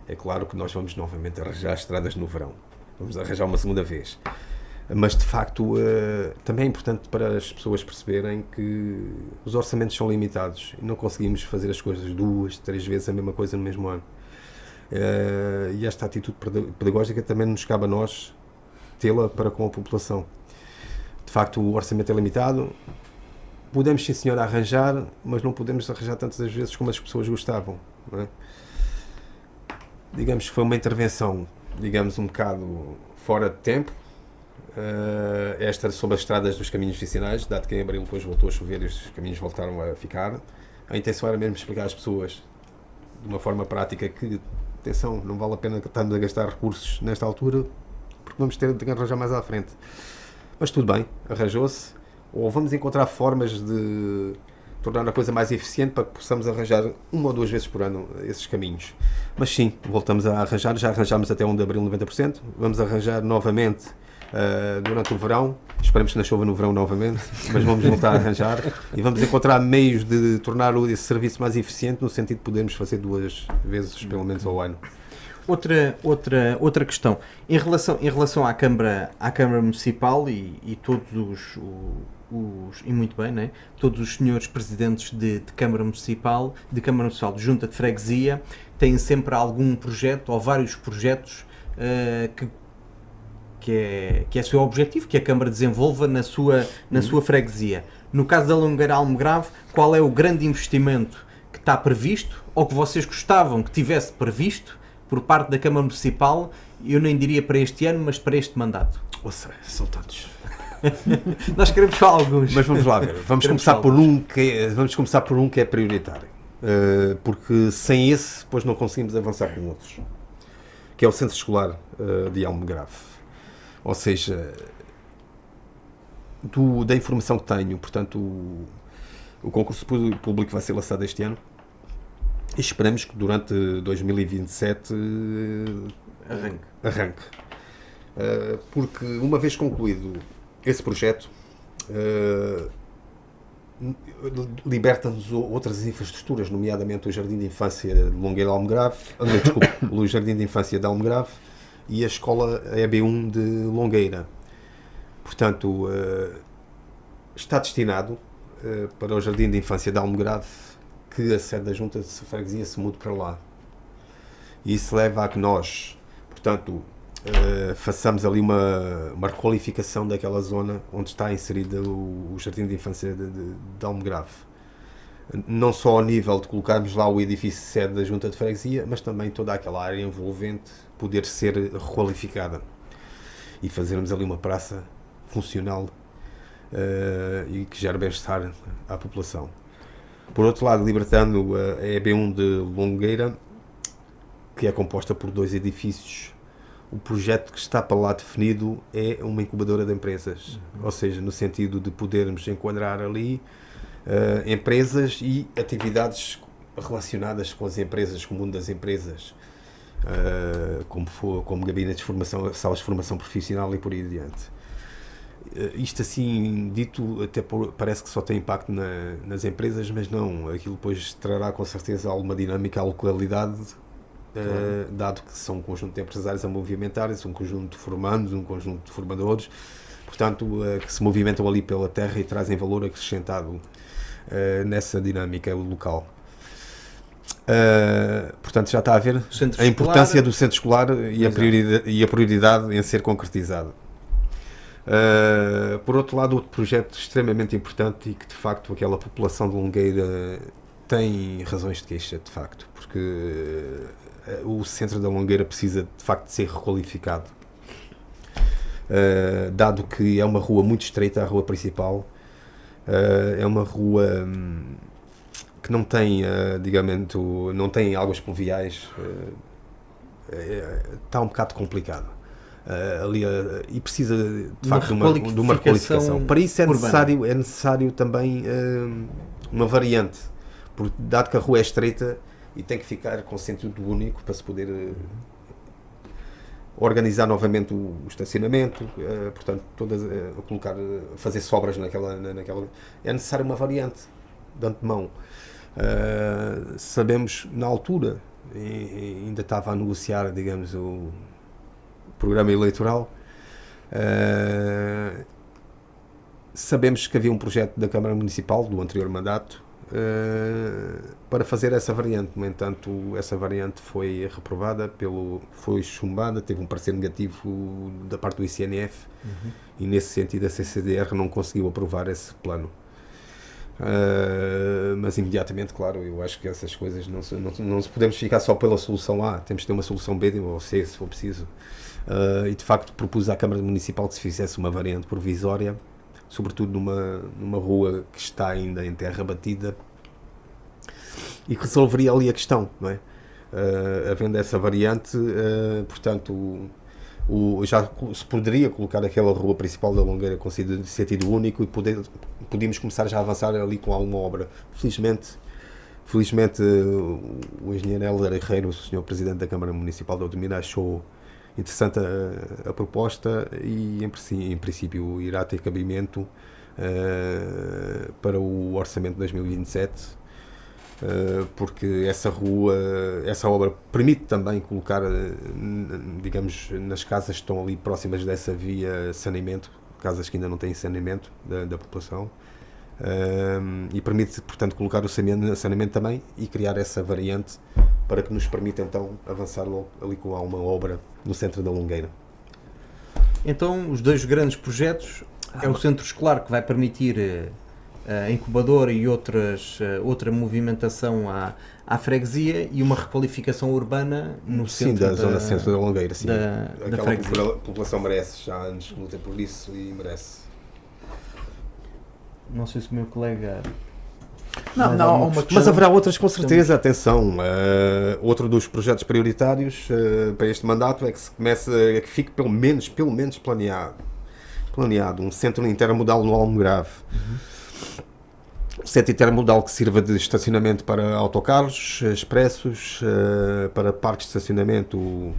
É claro que nós vamos novamente arranjar estradas no verão. Vamos arranjar uma segunda vez. Mas, de facto, também é importante para as pessoas perceberem que os orçamentos são limitados e não conseguimos fazer as coisas 2, 3 vezes a mesma coisa no mesmo ano. E esta atitude pedagógica também nos cabe a nós tê-la para com a população. De facto, o orçamento é limitado. Podemos, sim senhor, arranjar, mas não podemos arranjar tantas vezes como as pessoas gostavam, não é? Digamos que foi uma intervenção, um bocado fora de tempo, esta sobre as estradas dos caminhos vicinais, dado que em Abril depois voltou a chover e os caminhos voltaram a ficar. A intenção era mesmo explicar às pessoas, de uma forma prática, que, atenção, não vale a pena estarmos a gastar recursos nesta altura, porque vamos ter que arranjar mais à frente. Mas tudo bem, arranjou-se, ou vamos encontrar formas de tornar a coisa mais eficiente para que possamos arranjar 1 ou 2 vezes por ano esses caminhos. Mas sim, voltamos a arranjar, já arranjámos até 1 de Abril 90%, vamos arranjar novamente durante o verão, esperamos que não chova no verão novamente, mas vamos voltar a arranjar e vamos encontrar meios de tornar esse serviço mais eficiente, no sentido de podermos fazer 2 vezes pelo menos ao ano. Outra questão, em relação à Câmara Municipal e todos e muito bem, né? Todos os senhores presidentes de Câmara Municipal, de Junta de Freguesia, têm sempre algum projeto ou vários projetos que é seu objetivo, que a Câmara desenvolva na sua freguesia. No caso da Longueira Almograve, qual é o grande investimento que está previsto ou que vocês gostavam que tivesse previsto por parte da Câmara Municipal, eu nem diria para este ano, mas para este mandato? Ouça, são tantos. Nós queremos só alguns. Mas vamos lá ver. Vamos começar por um que é prioritário. Porque sem esse, depois não conseguimos avançar com outros. Que é o Centro Escolar de Almograve. Ou seja, da informação que tenho, portanto, o concurso público vai ser lançado este ano e esperamos que durante 2027 arranque. Porque uma vez concluído esse projeto, liberta-nos outras infraestruturas, nomeadamente o Jardim de Infância de Longueira Almograve, o Jardim de Infância de Almograve e a Escola EB1 de Longueira. Portanto, está destinado para o Jardim de Infância de Almograve que a sede da Junta de Freguesia se mude para lá. E isso leva a que nós, portanto, façamos ali uma requalificação daquela zona onde está inserido o Jardim de Infância de Almograve. Não só ao nível de colocarmos lá o edifício sede da Junta de Freguesia, mas também toda aquela área envolvente poder ser requalificada e fazermos ali uma praça funcional e que gere bem-estar à população. Por outro lado, libertando a EB1 de Longueira, que é composta por 2 edifícios, o projeto que está para lá definido é uma incubadora de empresas, ou seja, no sentido de podermos enquadrar ali empresas e atividades relacionadas com as empresas, com o mundo das empresas, como gabinetes de formação, salas de formação profissional e por aí adiante. Isto assim dito, até parece que só tem impacto nas empresas, mas não, aquilo depois trará com certeza alguma dinâmica à localidade, dado que são um conjunto de empresários a movimentarem-se, um conjunto de formandos, um conjunto de formadores, portanto, que se movimentam ali pela terra e trazem valor acrescentado nessa dinâmica local. Portanto, já está a ver a importância do centro escolar e a prioridade em ser concretizado. Por outro lado, outro projeto extremamente importante e que de facto aquela população de Longueira tem razões de queixa, de facto, porque o centro da Longueira precisa de facto de ser requalificado, dado que é uma rua muito estreita, a rua principal, é uma rua que não tem, digamos, não tem águas pluviais, está um bocado complicado. Ali, e precisa de facto de uma requalificação. Para isso é necessário também uma variante, porque dado que a rua é estreita e tem que ficar com sentido único para se poder organizar novamente o estacionamento, portanto, fazer sobras naquela. É necessário uma variante de antemão. Sabemos, na altura, ainda estava a negociar, digamos, o programa eleitoral, sabemos que havia um projeto da Câmara Municipal, do anterior mandato, para fazer essa variante. No entanto, essa variante foi reprovada, foi chumbada, teve um parecer negativo da parte do ICNF, e nesse sentido a CCDR não conseguiu aprovar esse plano. Mas imediatamente, claro, eu acho que essas coisas não se podemos ficar só pela solução A, temos que ter uma solução B ou C, se for preciso. E de facto propus à Câmara Municipal que se fizesse uma variante provisória, sobretudo numa rua que está ainda em terra batida, e que resolveria ali a questão, não é? Havendo essa variante, portanto, já se poderia colocar aquela rua principal da Longueira com sentido único e podíamos começar já a avançar ali com alguma obra. Felizmente o engenheiro Hélder Herreiro, o senhor Presidente da Câmara Municipal de Odmira, achou interessante a proposta e em princípio irá ter cabimento para o orçamento de 2027, porque essa obra permite também colocar, digamos, nas casas que estão ali próximas dessa via saneamento, casas que ainda não têm saneamento da população, e permite, portanto, colocar o saneamento também e criar essa variante para que nos permita então avançar ali com uma obra no centro da Longueira. Então, os 2 grandes projetos é o centro escolar, que vai permitir a incubadora e outra movimentação à freguesia e uma requalificação urbana no centro da zona centro da Longueira, sim. da freguesia. Aquela população merece, já há anos que luta por isso e merece. Não sei se o meu colega... Mas haverá outras com certeza, atenção. Outro dos projetos prioritários para este mandato é que se comece, que fique pelo menos planeado um centro intermodal no Almograve. Um centro intermodal que sirva de estacionamento para autocarros, expressos, para parques de estacionamento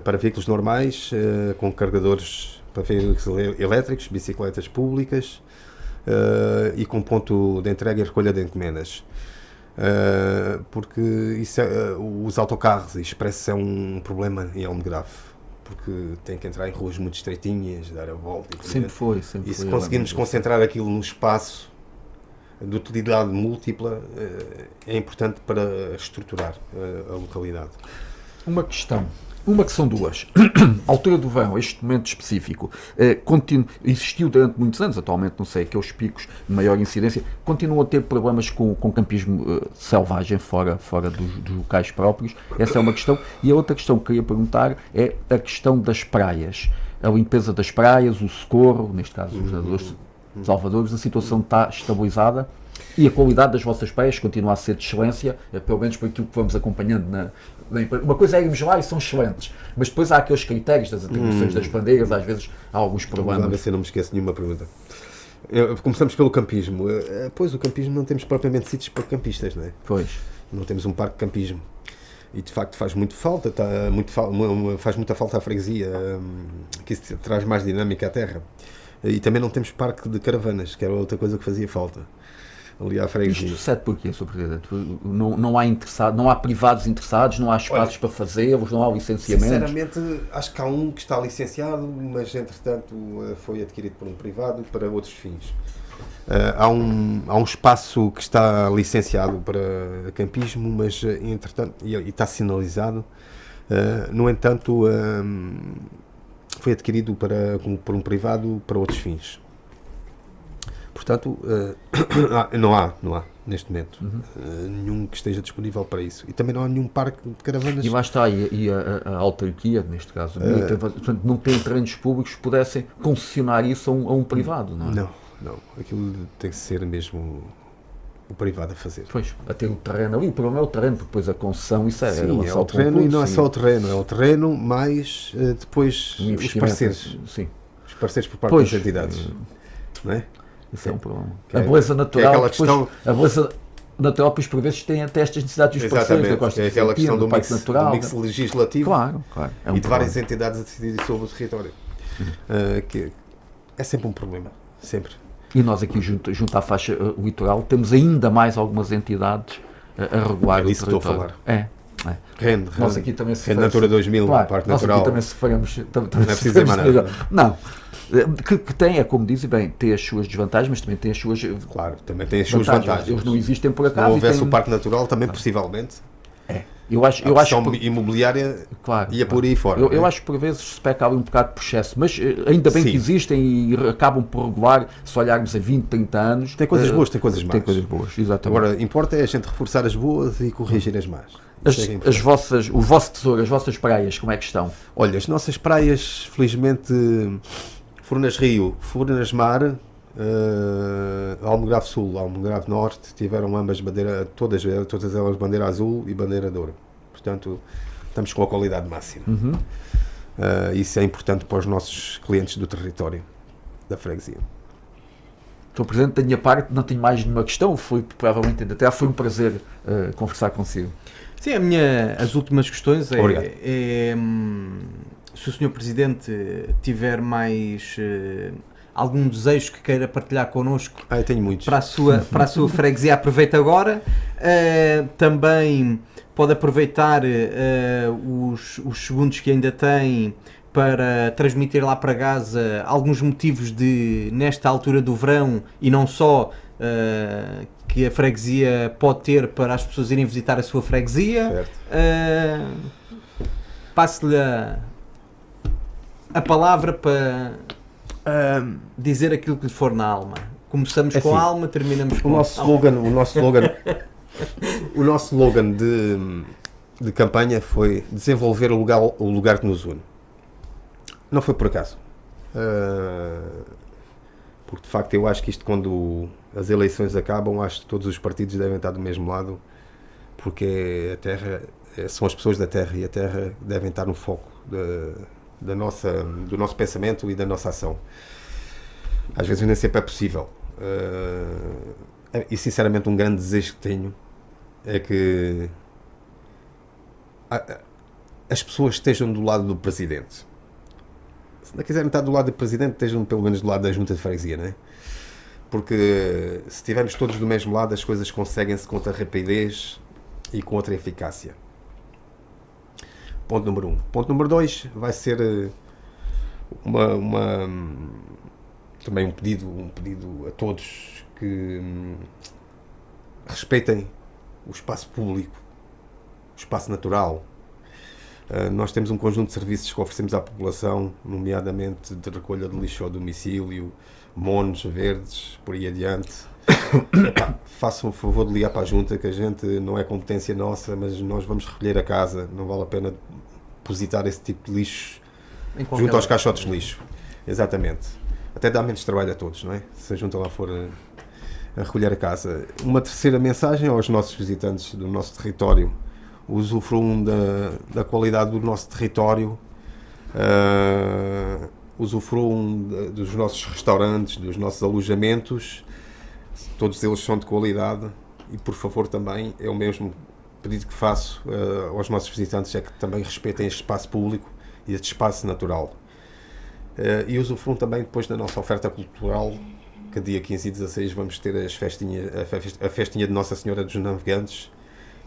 para veículos normais, com carregadores para veículos elétricos, bicicletas públicas, e com ponto de entrega e recolha de encomendas. Porque isso os autocarros e expressos é um problema em Almograve, porque tem que entrar em ruas muito estreitinhas, dar a volta sempre foi. E se conseguirmos concentrar aquilo num espaço de utilidade múltipla, é importante para estruturar a localidade. Uma questão que são duas. A altura do verão, este momento específico, existiu durante muitos anos, atualmente não sei, aqueles picos de maior incidência, continuam a ter problemas com campismo selvagem fora dos locais próprios. Essa é uma questão. E a outra questão que queria perguntar é a questão das praias. A limpeza das praias, o socorro, neste caso os nadadores salvadores, a situação está estabilizada e a qualidade das vossas praias continua a ser de excelência, pelo menos por aquilo que vamos acompanhando uma coisa é irmos lá e são excelentes, mas depois há aqueles critérios das atribuições das bandeiras, às vezes há alguns problemas. Vamos ver se eu não me esqueço de nenhuma pergunta. Começamos pelo campismo. Pois, o campismo não temos propriamente sítios para campistas, não é? Pois. Não temos um parque de campismo. E de facto faz muito falta, faz muita falta à freguesia, que isso traz mais dinâmica à terra. E também não temos parque de caravanas, que era outra coisa que fazia falta ali à freguesia. Isto sucede porquê, Sr. Presidente? Não há privados interessados, não há espaços para fazê-los, não há licenciamentos? Sinceramente, acho que há um que está licenciado, mas entretanto foi adquirido por um privado para outros fins. Há um espaço que está licenciado para campismo, mas entretanto, e está sinalizado, no entanto, foi adquirido por um privado para outros fins. Portanto, não há neste momento nenhum que esteja disponível para isso. E também não há nenhum parque de caravanas. E lá está, e a autarquia, neste caso, portanto, não tem terrenos públicos que pudessem concessionar isso a um privado, não é? Não. Aquilo tem que ser mesmo o privado a fazer. Pois, a ter o terreno ali. O problema é o terreno, porque depois a concessão, isso é... Sim, é o terreno e não é só o terreno. É o terreno mais depois os parceiros. Sim. Os parceiros por parte das entidades. Não é? Isso é um problema. A beleza natural, a beleza natural, pois por vezes tem até estas necessidades dos parceiros. Exatamente, é aquela questão do mix legislativo, claro, e de várias entidades a decidir sobre o território. Que é sempre um problema, sempre. E nós aqui, junto à faixa litoral, temos ainda mais algumas entidades a regular o território. É disso que estou a falar. Rende. Nós aqui também Rende Natura 2000, claro, Parque nós Natural. Aqui também sofremos. Não é preciso dizer mais nada. Não. Que tem, é como dizem, bem, tem as suas desvantagens, mas também tem as suas Claro, também tem as suas vantagens. Eles não existem por acaso. Se não houvesse o Parque Natural, também possivelmente. Eu acho que imobiliária ia por aí fora. Eu acho que por vezes se peca ali um bocado por excesso, mas ainda bem que existem e acabam por regular, se olharmos a 20, 30 anos. Tem coisas boas, tem coisas más. Tem coisas boas, exatamente. Agora, importa é a gente reforçar as boas e corrigir as más. O vosso tesouro, as vossas praias, como é que estão? Olha, as nossas praias, felizmente, Furnas Rio, Furnas Mar, Almograve Sul, Almograve Norte, tiveram ambas todas elas bandeira azul e bandeira de ouro. Portanto, estamos com a qualidade máxima. Isso é importante para os nossos clientes do território da freguesia. Sr. Presidente, da minha parte, não tenho mais nenhuma questão. Provavelmente até foi um prazer conversar consigo. Sim, as últimas questões é se o Sr. Presidente tiver mais algum desejo que queira partilhar connosco. Eu tenho muitos. Para a sua freguesia, aproveita agora. Também pode aproveitar os segundos que ainda tem para transmitir lá para Gaza alguns motivos de, nesta altura do verão, e não só, que a freguesia pode ter para as pessoas irem visitar a sua freguesia. Passe-lhe a palavra para dizer aquilo que lhe for na alma. Começamos com assim, a alma, terminamos com o nosso slogan de campanha foi desenvolver o lugar que nos une. Não foi por acaso. Porque de facto eu acho que isto, quando as eleições acabam, acho que todos os partidos devem estar do mesmo lado, porque a terra são as pessoas da terra, e a terra devem estar no foco do nosso pensamento e da nossa ação. Às vezes nem sempre é possível. E sinceramente um grande desejo que tenho é que as pessoas estejam do lado do presidente. Se não quiserem estar do lado do presidente, estejam pelo menos do lado da junta de freguesia, não é? Porque se estivermos todos do mesmo lado, as coisas conseguem-se com outra rapidez e com outra eficácia. Ponto número 1. Ponto número 2 vai ser também um pedido a todos que respeitem o espaço público, o espaço natural. Nós temos um conjunto de serviços que oferecemos à população, nomeadamente de recolha de lixo ao domicílio, monos verdes, por aí adiante. Façam o favor de ligar para a junta, que a gente não é competência nossa, mas nós vamos recolher a casa, não vale a pena depositar esse tipo de lixo junto aos caixotes de lixo. Exatamente. Até dá menos trabalho a todos, não é? Se a junta lá for a recolher a casa. Uma terceira mensagem aos nossos visitantes do nosso território: usufruam da qualidade do nosso território, usufruam dos nossos restaurantes, dos nossos alojamentos, todos eles são de qualidade, e por favor também, é o mesmo pedido que faço aos nossos visitantes, é que também respeitem este espaço público e este espaço natural. E usufruam também depois da nossa oferta cultural, que dia 15 e 16 vamos ter a festinha de Nossa Senhora dos Navegantes,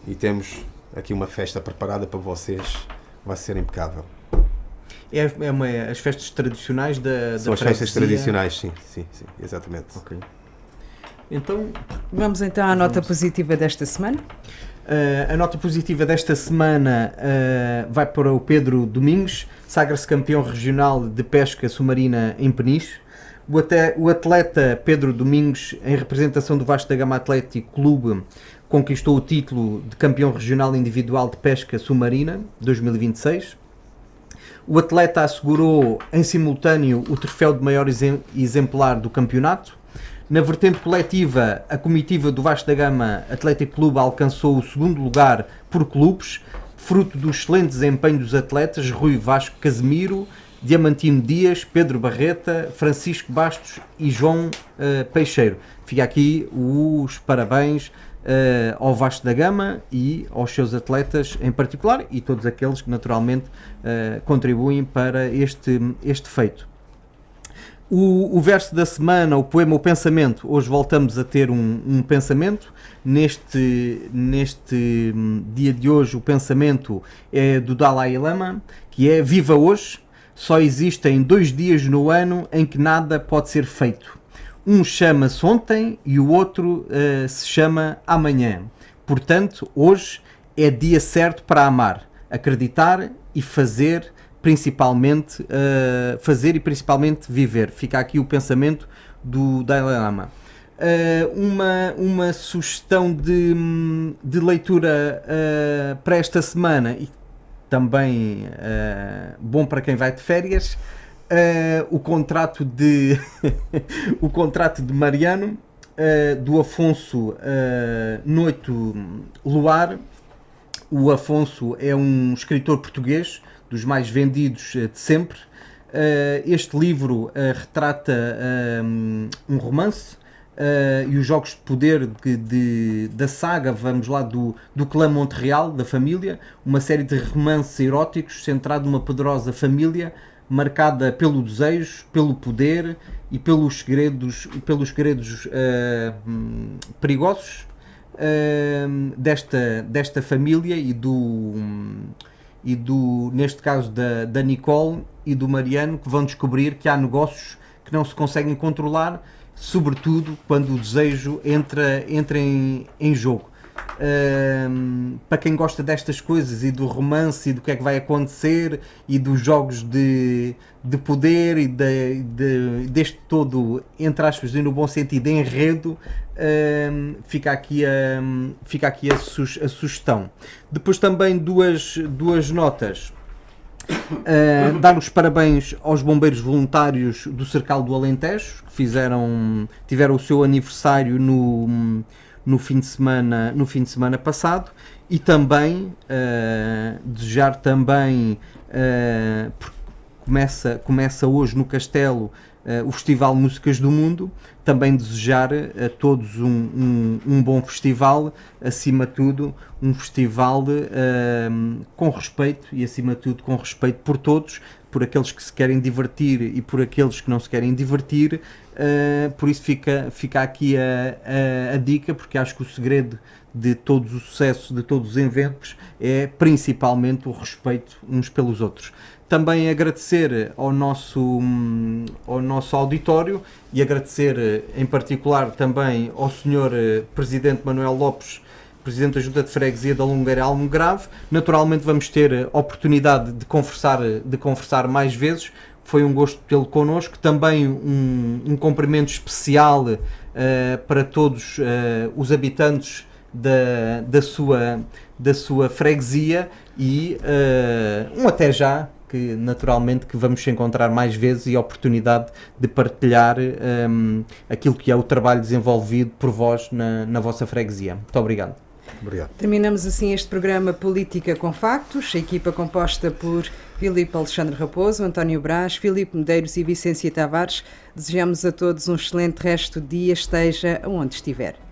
e temos aqui uma festa preparada para vocês, vai ser impecável. As festas tradicionais da São as festas tradicionais, sim, exatamente. Ok. Então, vamos então à nota positiva desta semana. A nota positiva desta semana vai para o Pedro Domingos, sagra-se campeão regional de pesca submarina em Peniche. O atleta Pedro Domingos, em representação do Vasco da Gama Atlético Clube, conquistou o título de campeão regional individual de pesca submarina 2026. O atleta assegurou em simultâneo o troféu de maior exemplar do campeonato. Na vertente coletiva, a comitiva do Vasco da Gama Atlético Clube alcançou o segundo lugar por clubes, fruto do excelente desempenho dos atletas Rui Vasco Casemiro, Diamantino Dias, Pedro Barreta, Francisco Bastos e João Peixeiro. Fica aqui os parabéns ao Vasco da Gama e aos seus atletas em particular, e todos aqueles que naturalmente contribuem para este feito. O verso da semana, o poema O Pensamento. Hoje voltamos a ter um pensamento. Neste dia de hoje, o pensamento é do Dalai Lama, que é: viva hoje. Só existem 2 dias no ano em que nada pode ser feito. Um chama-se ontem e o outro se chama amanhã. Portanto, hoje é dia certo para amar, acreditar e fazer, principalmente viver. Fica aqui o pensamento do Dalai Lama. Uma sugestão de leitura para esta semana, e também bom para quem vai de férias, o contrato de Mariano, do Afonso Noito Luar. O Afonso é um escritor português dos mais vendidos de sempre. Este livro retrata um romance e os jogos de poder da saga, vamos lá, do clã Montreal, da família, uma série de romances eróticos centrado numa poderosa família marcada pelo desejo, pelo poder e pelos segredos perigosos desta família e neste caso da Nicole e do Mariano, que vão descobrir que há negócios que não se conseguem controlar, sobretudo quando o desejo entra em jogo. para quem gosta destas coisas e do romance e do que é que vai acontecer e dos jogos de poder e deste todo, entre aspas, e no bom sentido, enredo, fica aqui a sugestão. Depois também duas notas. Dar os parabéns aos bombeiros voluntários do Cercal do Alentejo, que tiveram o seu aniversário no fim de semana passado, e também desejar também, porque começa hoje no Castelo o Festival Músicas do Mundo, também desejar a todos um bom festival, acima de tudo um festival com respeito, e acima de tudo com respeito por todos, por aqueles que se querem divertir e por aqueles que não se querem divertir. Por isso fica aqui a dica, porque acho que o segredo de todos os sucessos, de todos os eventos, é principalmente o respeito uns pelos outros. Também agradecer ao nosso auditório, e agradecer em particular também ao Sr. Presidente Manuel Lopes, Presidente da Junta de Freguesia da Longueira Almograve. Naturalmente vamos ter oportunidade de conversar mais vezes. Foi um gosto tê-lo connosco. Também um cumprimento especial para todos os habitantes da sua freguesia, e até já, que naturalmente que vamos se encontrar mais vezes, e a oportunidade de partilhar aquilo que é o trabalho desenvolvido por vós na vossa freguesia. Muito obrigado. Obrigado. Terminamos assim este programa Política com Factos, a equipa composta por Filipe Alexandre Raposo, António Brás, Filipe Medeiros e Vicência Tavares. Desejamos a todos um excelente resto de dia, esteja onde estiver.